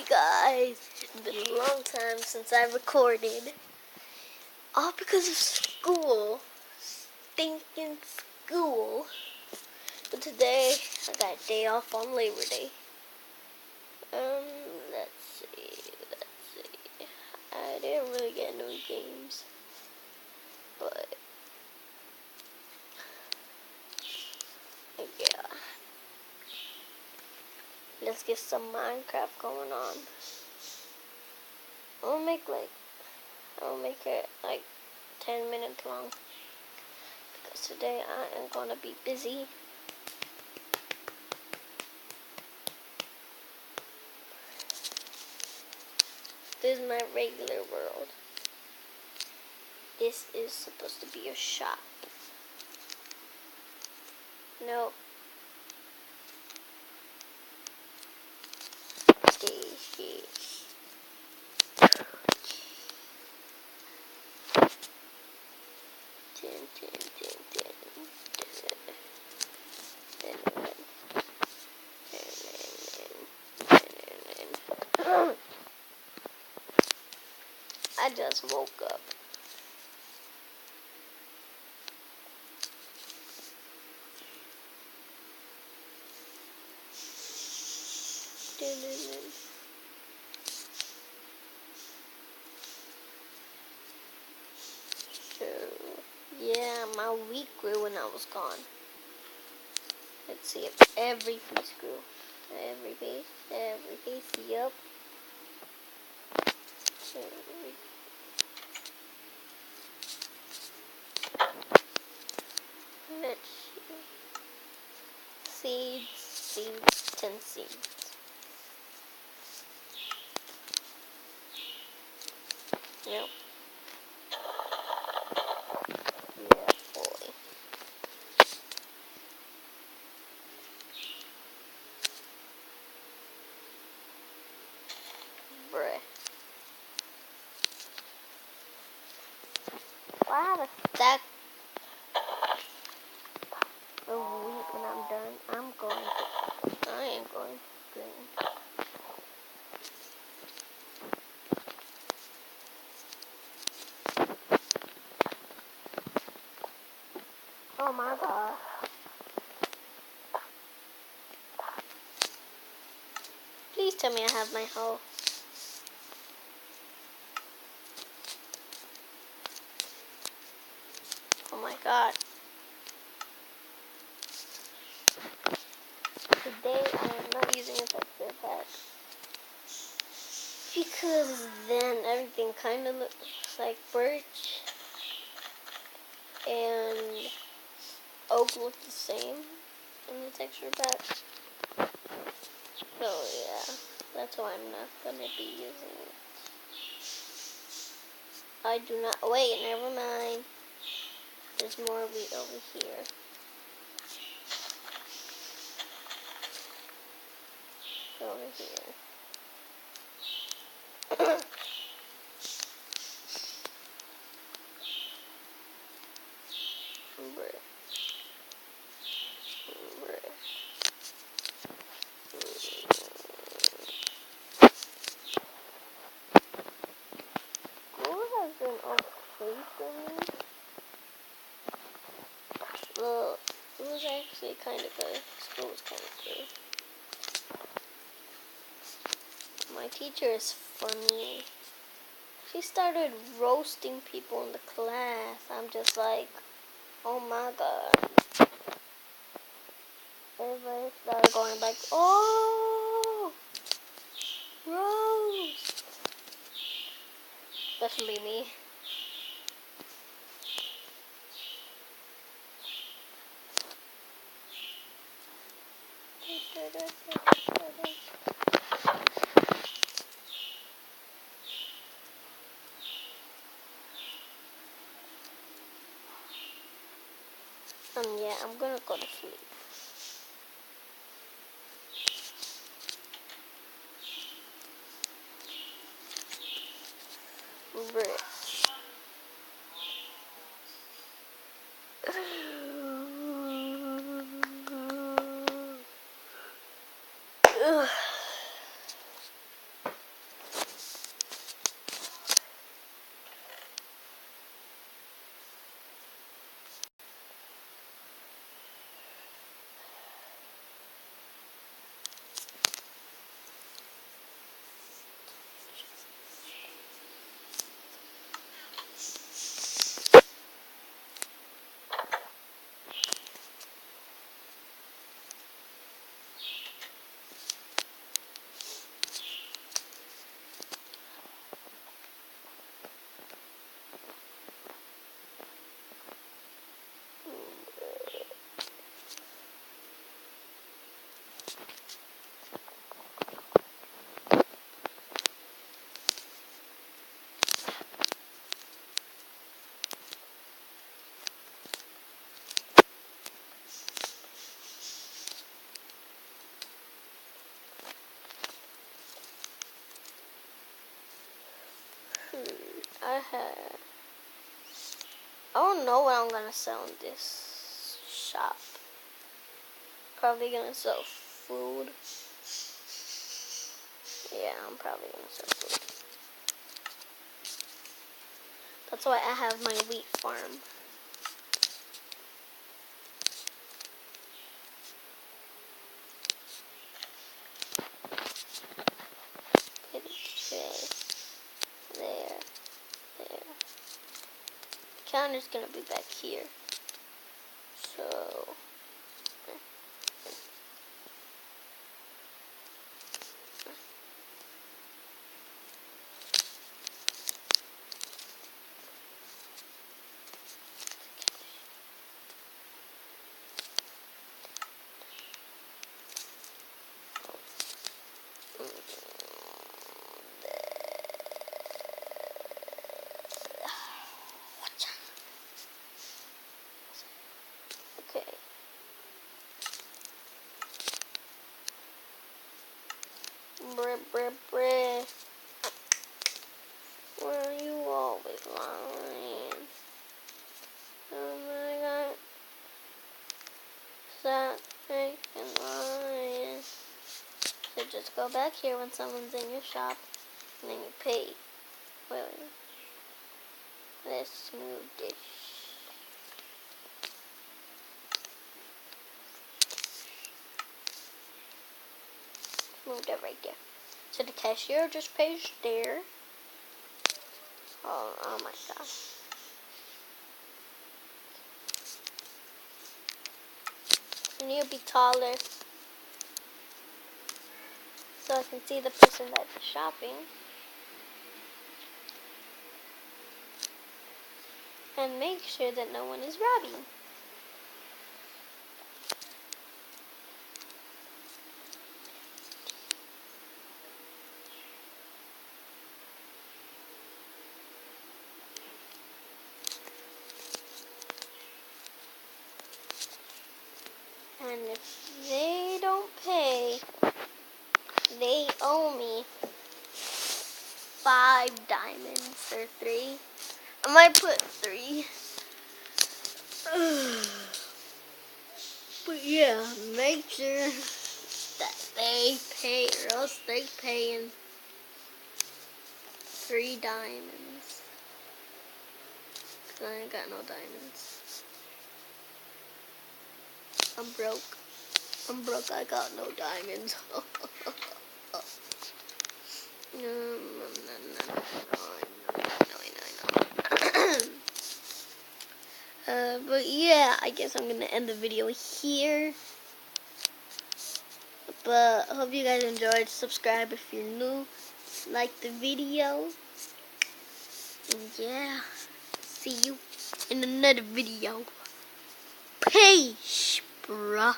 guys, it's been a long time since I recorded. All because of school. Stinking school. But today, I got a day off on Labor Day. Let's see. I didn't really get no games. But, yeah. Let's get some Minecraft going on. I'll make it like 10 minutes long. Because today I am gonna be busy. This is my regular world. This is supposed to be a shop. No. I just woke up. So, yeah, my week grew when I was gone. Let's see if every piece grew. Every piece, yup. Let's see. Seeds, 10 seeds. Yep. Yeah, boy. Bruh. Well, I have a stack of wheat when I'm done. I am going green. Oh my god. Please tell me I have my hoe. Oh my god. Today I am not using a texture pack. Because then everything kind of looks like birch and oak look the same in the texture pack. So yeah, that's why I'm not gonna be using it. I do not. Wait, never mind. There's more wheat over here. Over here. Okay for me. Well, it was actually kind of good. School was kind of good. My teacher is funny. She started roasting people in the class. I'm just like, oh my god. Everybody started going like, oh, roast. Especially me. Yeah, I'm gonna go to sleep. I don't know what I'm gonna sell in this shop. Probably gonna sell food. Yeah, I'm probably gonna sell food. That's why I have my wheat farm. Put a tray. There. Counter's gonna be back here. So okay. Bruh. Where are you always lying? Oh my god. Stop freaking lying. So just go back here when someone's in your shop and then you pay. Wait. Let's move this. Move that right there. So the cashier just pays there. Oh my gosh. I need to be taller so I can see the person that's shopping. And make sure that no one is robbing. And if they don't pay, they owe me 5 diamonds or 3. I might put 3. But yeah, make sure that they pay or else they paying 3 diamonds. 'Cause I ain't got no diamonds. I'm broke, I got no diamonds. But yeah, I guess I'm gonna end the video here. But I hope you guys enjoyed. Subscribe if you're new. Like the video. And yeah, see you in another video. Peace, bruh.